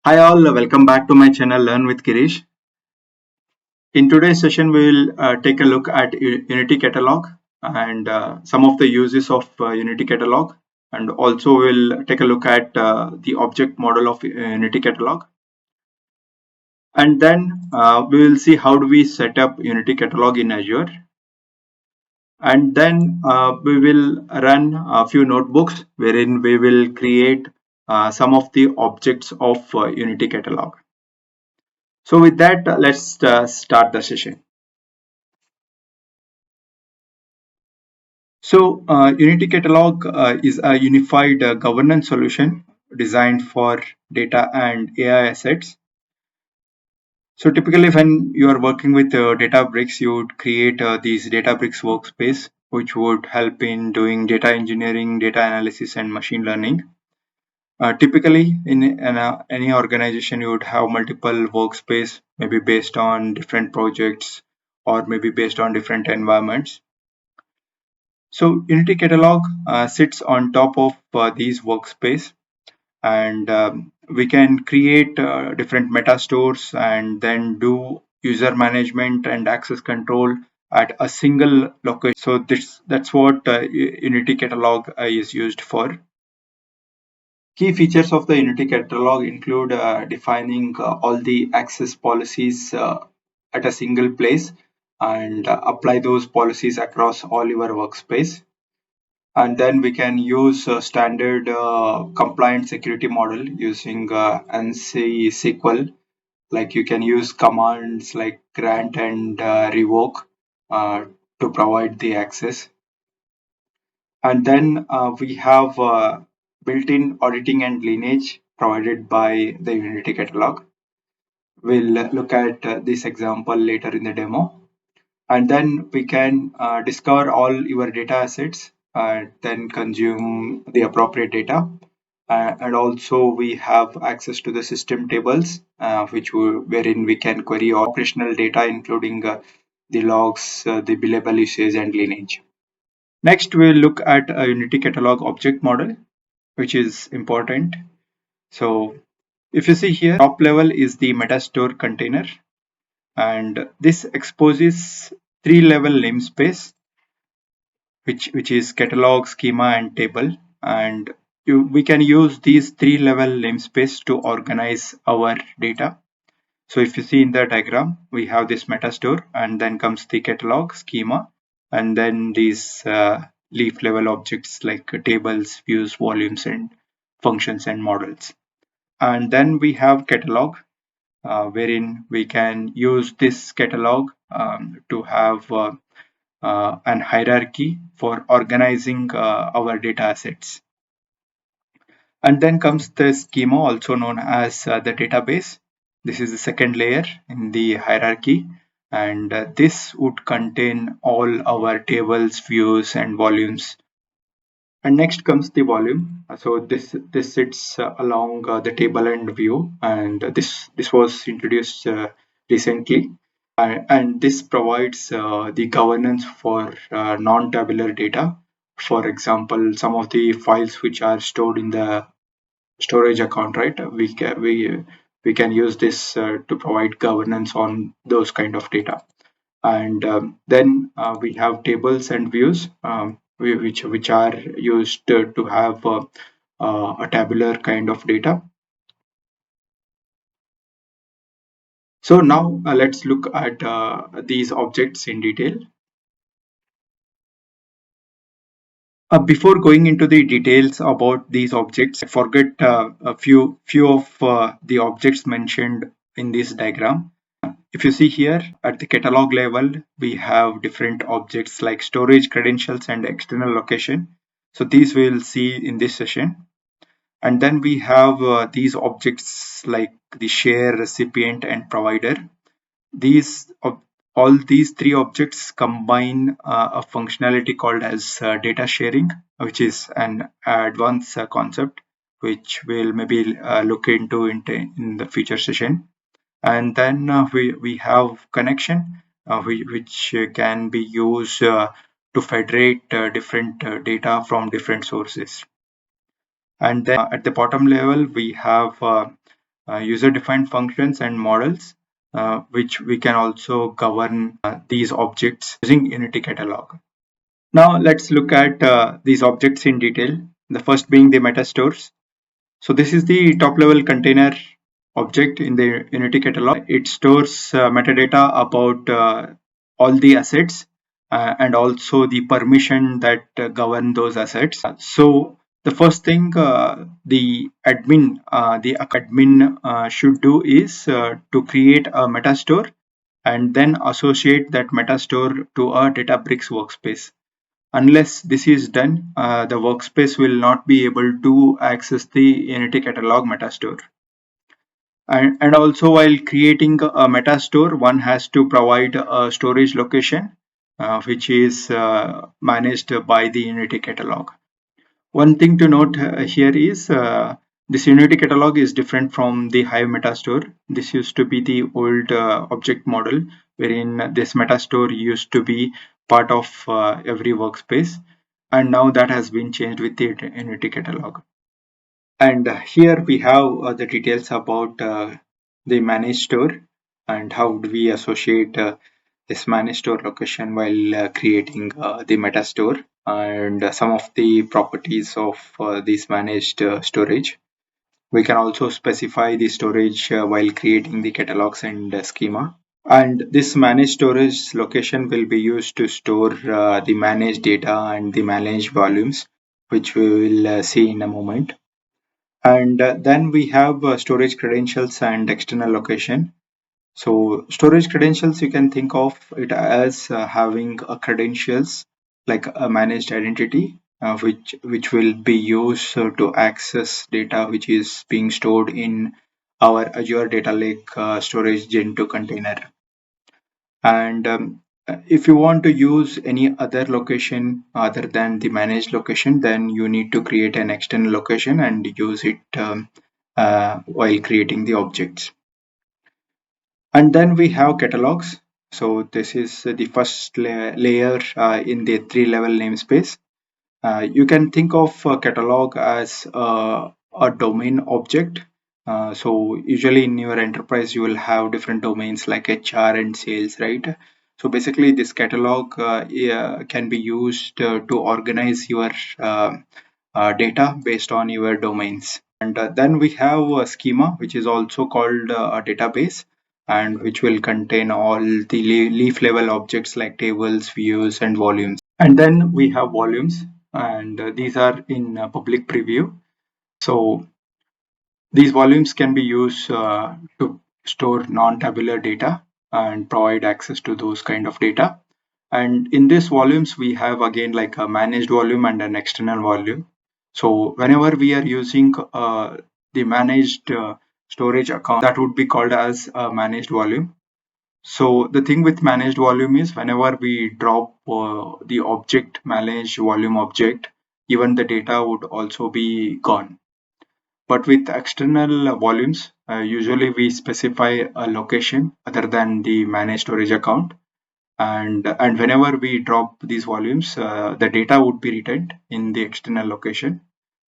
Hi all, welcome back to my channel Learn with Kirish. In today's session, we will take a look at Unity Catalog and some of the uses of Unity Catalog, and also we'll take a look at the object model of Unity Catalog. And then we will see how do we set up Unity Catalog in Azure. And then we will run a few notebooks wherein we will create some of the objects of Unity Catalog. So with that, let's start the session. So, Unity Catalog is a unified governance solution designed for data and AI assets. So, typically, when you are working with Databricks, you would create these Databricks workspace, which would help in doing data engineering, data analysis, and machine learning. Typically, in any organization, you would have multiple workspace, maybe based on different projects or maybe based on different environments. So Unity Catalog sits on top of these workspace, and we can create different metastores and then do user management and access control at a single location. So that's what Unity Catalog is used for. Key features of the Unity Catalog include defining all the access policies at a single place and apply those policies across all your workspace. And then we can use standard compliant security model using ANSI SQL. Like you can use commands like grant and revoke to provide the access. And then we have built-in auditing and lineage provided by the Unity catalog. We'll look at this example later in the demo. And then we can discover all your data assets and then consume the appropriate data. And also we have access to the system tables, wherein we can query operational data, including the logs, the billable usage, and lineage. Next, we'll look at a Unity Catalog object model, which is important. So if you see here, top level is the metastore container, and this exposes three-level namespace, which is catalog, schema, and table. And we can use these three-level namespace to organize our data. So if you see in the diagram, we have this metastore, and then comes the catalog, schema, and then these leaf level objects like tables, views, volumes, and functions and models. And then we have catalog, wherein we can use this catalog to have an hierarchy for organizing our data assets. And then comes the schema, also known as the database. This is the second layer in the hierarchy, and this would contain all our tables, views, and volumes. And next comes the volume. So this sits along the table and view, and this was introduced recently, and this provides the governance for non-tabular data. For example, some of the files which are stored in the storage account, right? We can use this to provide governance on those kind of data. And then we have tables and views, which are used to have a tabular kind of data. So now let's look at these objects in detail. Before going into the details about these objects, I forget a few of the objects mentioned in this diagram. If you see here at the catalog level, we have different objects like storage, credentials, and external location. So these we'll see in this session. And then we have these objects like the share, recipient, and provider. These all these three objects combine a functionality called as data sharing, which is an advanced concept which we'll maybe look into in the future session. And then we have connection, which can be used to federate different data from different sources. And then at the bottom level we have user-defined functions and models, which we can also govern these objects using Unity Catalog. Now let's look at these objects in detail. The first being the metastores. So this is the top level container object in the Unity catalog. It stores metadata about all the assets and also the permission that govern those assets. So the first thing the admin should do is to create a metastore and then associate that metastore to a Databricks workspace. Unless this is done, the workspace will not be able to access the Unity Catalog metastore. And also, while creating a metastore, one has to provide a storage location, which is managed by the Unity Catalog. One thing to note here is this Unity Catalog is different from the Hive metastore. This used to be the old object model, wherein this metastore used to be part of every workspace, and now that has been changed with the Unity Catalog. And here we have the details about the managed store and how do we associate this managed store location while creating the metastore and some of the properties of this managed storage. We can also specify the storage while creating the catalogs and schema. And this managed storage location will be used to store the managed data and the managed volumes, which we will see in a moment. And then we have storage credentials and external location. So storage credentials, you can think of it as having a credentials like a managed identity, which will be used to access data which is being stored in our Azure Data Lake storage Gen 2 container. And if you want to use any other location other than the managed location, then you need to create an external location and use it while creating the objects. And then we have catalogs. So this is the first layer in the 3-level namespace. You can think of a catalog as a domain object. So usually in your enterprise, you will have different domains like HR and sales, right? So basically this catalog can be used to organize your data based on your domains. And then we have a schema, which is also called a database, and which will contain all the leaf level objects like tables, views, and volumes. And then we have volumes, and these are in public preview. So these volumes can be used to store non-tabular data and provide access to those kind of data. And in these volumes, we have again like a managed volume and an external volume. So whenever we are using the managed storage account, that would be called as a managed volume. So the thing with managed volume is whenever we drop the object managed volume object, even the data would also be gone. But with external volumes, usually we specify a location other than the managed storage account. And whenever we drop these volumes, the data would be retained in the external location.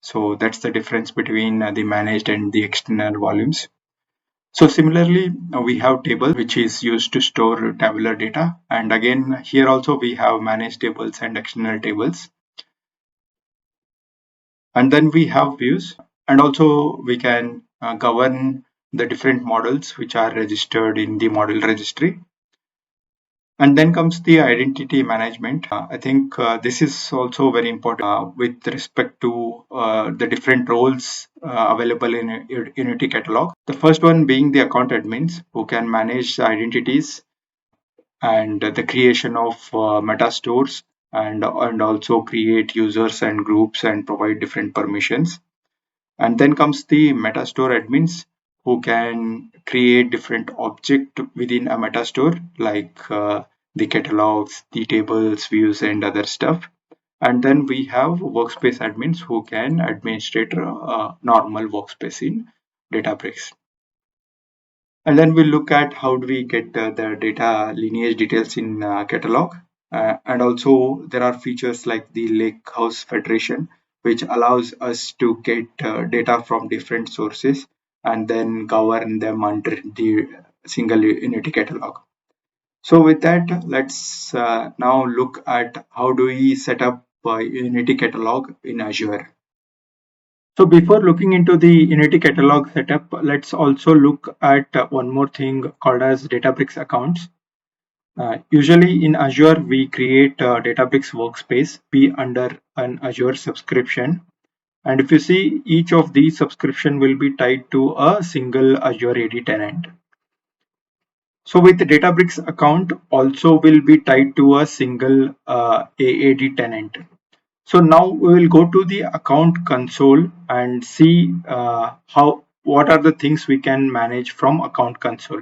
So that's the difference between the managed and the external volumes. So similarly, we have table which is used to store tabular data. And again, here also we have managed tables and external tables. And then we have views, and also we can govern the different models which are registered in the model registry. And then comes the identity management. I think this is also very important with respect to the different roles available in Unity Catalog. The first one being the account admins who can manage the identities and the creation of metastores and also create users and groups and provide different permissions. And then comes the metastore admins who can create different object within a metastore like the catalogs, the tables, views, and other stuff. And then we have workspace admins who can administrate a normal workspace in Databricks. And then we'll look at how do we get the data lineage details in catalog. And also there are features like the Lakehouse Federation, which allows us to get data from different sources and then govern them under the single Unity catalog. So with that, let's now look at how do we set up Unity catalog in Azure. So before looking into the Unity catalog setup, let's also look at one more thing called as Databricks accounts. Usually in Azure, we create a Databricks workspace, be under an Azure subscription. And if you see, each of these subscription will be tied to a single Azure AD tenant. So with the Databricks account also will be tied to a single AAD tenant. So now we will go to the account console and see what are the things we can manage from account console.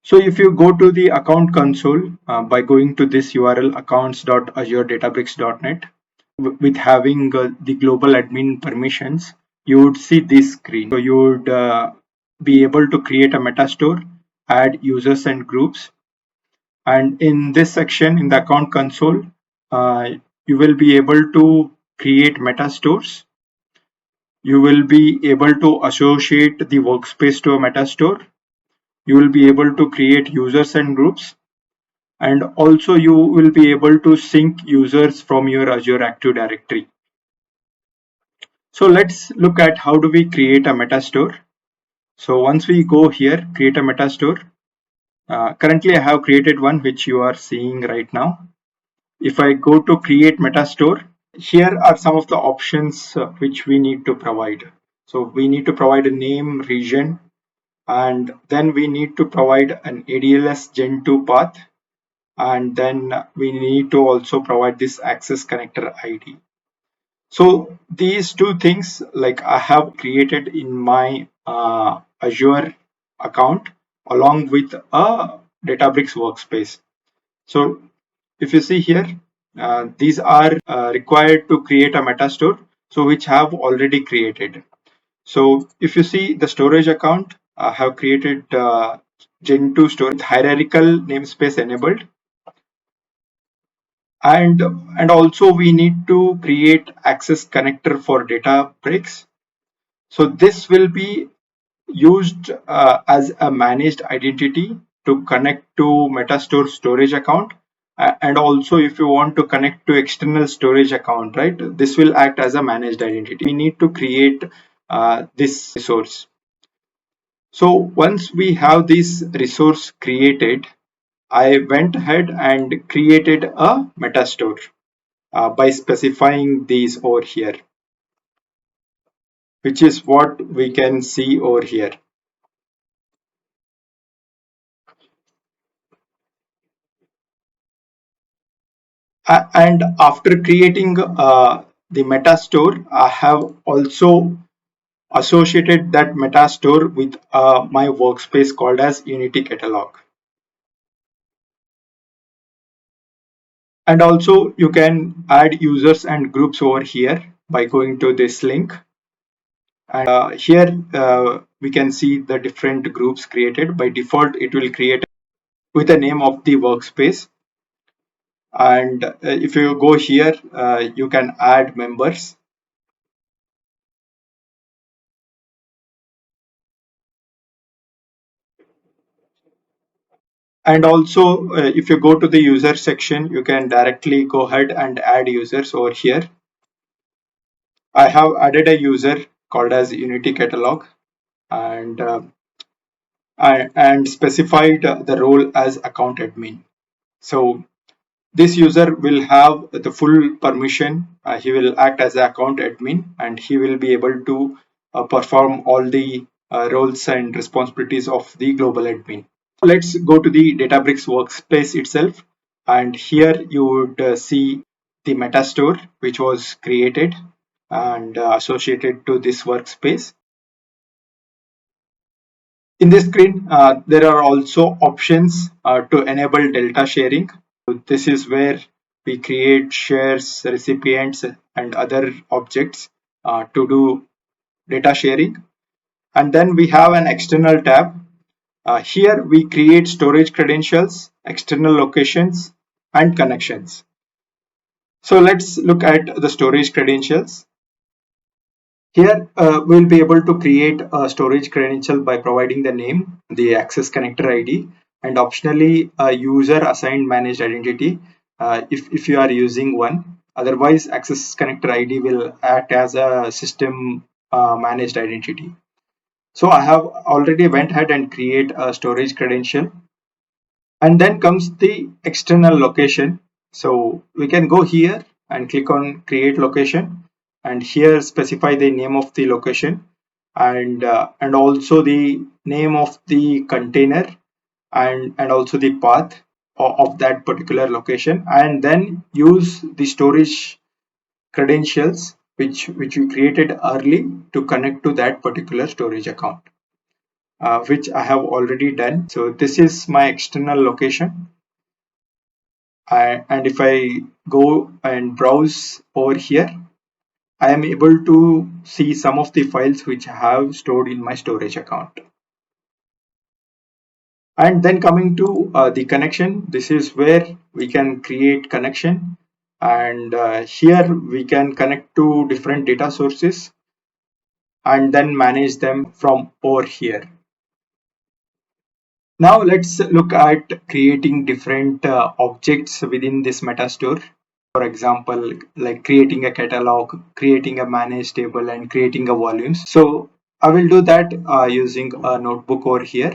So if you go to the account console by going to this URL accounts.azuredatabricks.net with having the global admin permissions, you would see this screen. So you would be able to create a metastore, add users and groups. And in this section in the account console, you will be able to create metastores. You will be able to associate the workspace to a metastore. You will be able to create users and groups. And also you will be able to sync users from your Azure Active Directory. So let's look at how do we create a metastore. So once we go here, create a metastore. Currently I have created one which you are seeing right now. If I go to create metastore, here are some of the options which we need to provide. So we need to provide a name, region, and then we need to provide an ADLS Gen 2 path, and then we need to also provide this access connector ID. So these two things like I have created in my Azure account along with a Databricks workspace. So if you see here, these are required to create a metastore, so which have already created. So if you see the storage account, I have created Gen 2 storage hierarchical namespace enabled, and also we need to create access connector for Databricks. So this will be used as a managed identity to connect to metastore storage account, and also if you want to connect to external storage account, right, this will act as a managed identity. We need to create this resource. So once we have this resource created, I went ahead and created a metastore by specifying these over here, which is what we can see over here. And after creating the metastore, I have also associated that metastore with my workspace called as Unity Catalog. And also you can add users and groups over here by going to this link. And here we can see the different groups created. By default, it will create with the name of the workspace. And if you go here, you can add members. And also, if you go to the user section, you can directly go ahead and add users over here. I have added a user called as Unity Catalog, and and specified the role as account admin. So this user will have the full permission. He will act as an account admin, and he will be able to perform all the roles and responsibilities of the global admin. Let's go to the Databricks workspace itself, and here you would see the metastore which was created and associated to this workspace. In this screen, there are also options to enable delta sharing. So this is where we create shares, recipients, and other objects to do data sharing. And then we have an external tab. Here we create storage credentials, external locations, and connections. So let's look at the storage credentials. Here we'll be able to create a storage credential by providing the name, the access connector ID, and optionally a user assigned managed identity if you are using one. Otherwise, access connector ID will act as a system managed identity. So I have already went ahead and create a storage credential, and then comes the external location. So we can go here and click on create location, and here specify the name of the location, and also the name of the container, and also the path of that particular location, and then use the storage credentials which you created early to connect to that particular storage account, which I have already done. So this is my external location. And if I go and browse over here, I am able to see some of the files which I have stored in my storage account. And then coming to the connection, this is where we can create connection, and here we can connect to different data sources and then manage them from over here. Now let's look at creating different objects within this metastore. For example, like creating a catalog, creating a managed table, and creating a volumes. So I will do that using a notebook over here.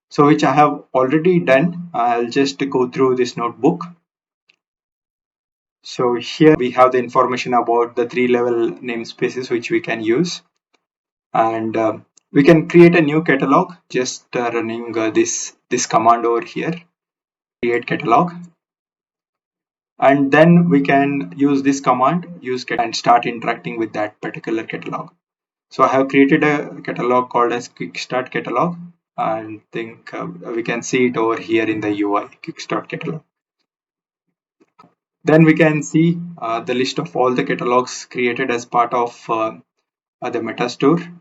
So which I have already done. I'll just go through this notebook. So here we have the information about the 3-level namespaces which we can use, and we can create a new catalog just running this command over here, create catalog, and then we can use this command use and start interacting with that particular catalog. So I have created a catalog called as quick start catalog, and think we can see it over here in the UI, quick start catalog. Then we can see the list of all the catalogs created as part of the metastore,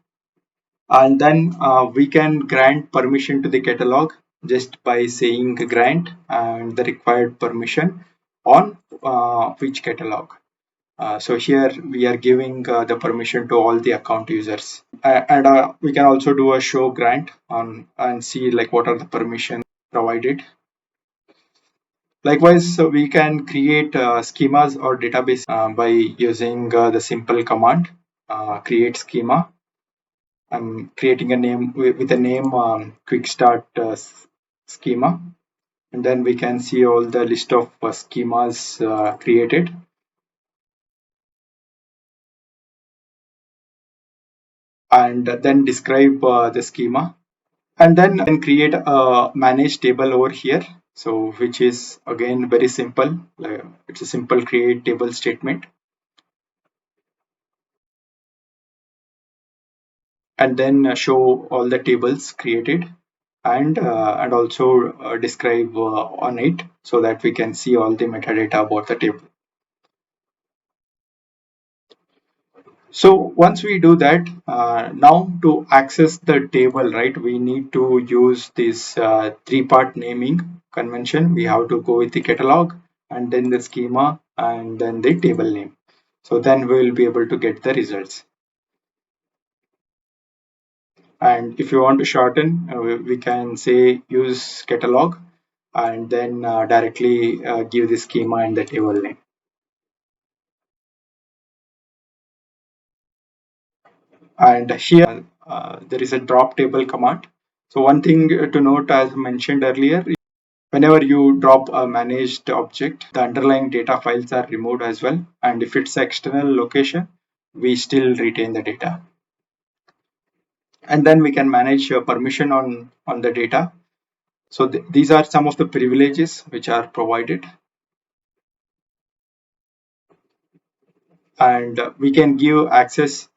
and then we can grant permission to the catalog just by saying grant and the required permission on which catalog. So here we are giving the permission to all the account users, and we can also do a show grant on and see like what are the permissions provided. Likewise, so we can create schemas or database by using the simple command create schema. I'm creating a name with a name quick start schema, and then we can see all the list of schemas created, and then describe the schema, and then create a manage table over here. So which is again very simple, it's a simple create table statement, and then show all the tables created, and also describe on it so that we can see all the metadata about the table. So once we do that, now to access the table, right, we need to use this three-part naming convention. We have to go with the catalog, and then the schema, and then the table name. So then we will be able to get the results. And if you want to shorten, we can say use catalog, and then directly give the schema and the table name. And here there is a drop table command. So one thing to note, as mentioned earlier, whenever you drop a managed object, the underlying data files are removed as well, and if it's external location, we still retain the data. And then we can manage permission on the data. So these are some of the privileges which are provided, and we can give access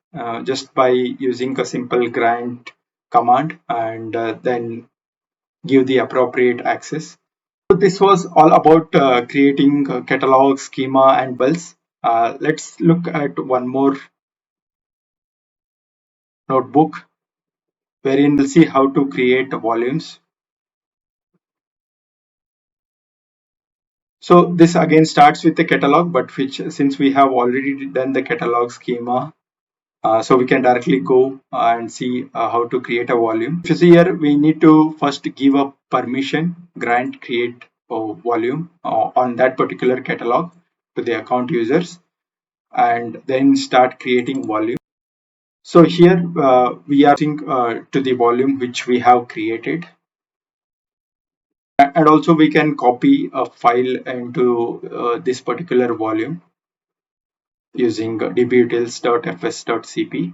just by using a simple grant command, and then give the appropriate access. So this was all about creating catalog, schema, and tables. Let's look at one more notebook wherein we'll see how to create volumes. So this again starts with the catalog, but which since we have already done the catalog schema, so we can directly go and see how to create a volume. If you see here, we need to first give a permission, grant create volume on that particular catalog to the account users, and then start creating volume. So here we are using to the volume which we have created, and also we can copy a file into this particular volume using dbutils.fs.cp.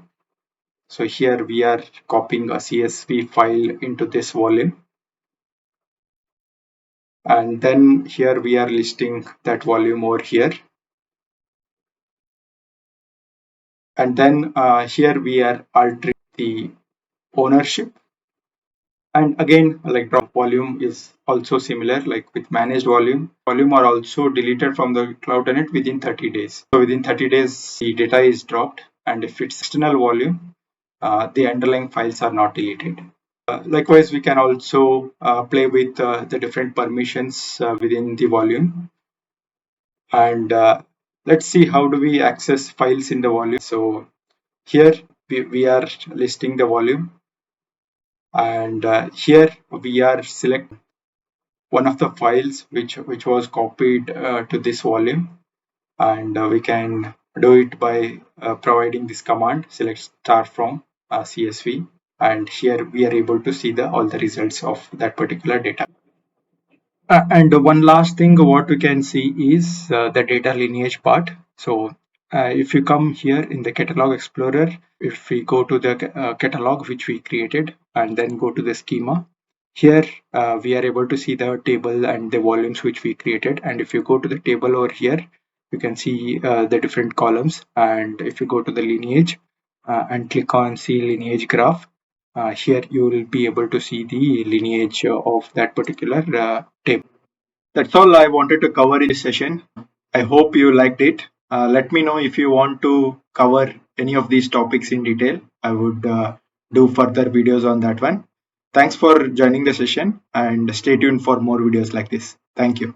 So here we are copying a CSV file into this volume, and then here we are listing that volume over here, and then here we are altering the ownership. And again, like drop volume is also similar, like with managed volume are also deleted from the cloud tenant within 30 days. So within 30 days, the data is dropped, and if it's external volume, the underlying files are not deleted. Likewise, we can also play with the different permissions within the volume. And let's see how do we access files in the volume. So here we are listing the volume, and here we are select one of the files which was copied to this volume, and we can do it by providing this command select star from CSV, and here we are able to see the all the results of that particular data. And one last thing what we can see is the data lineage part. So if you come here in the catalog explorer, if we go to the catalog which we created and then go to the schema, here we are able to see the table and the volumes which we created. And if you go to the table over here, you can see the different columns. And if you go to the lineage and click on see lineage graph, here you will be able to see the lineage of that particular table. That's all I wanted to cover in this session. I hope you liked it. Let me know if you want to cover any of these topics in detail. I would do further videos on that one. Thanks for joining the session, and stay tuned for more videos like this. Thank you.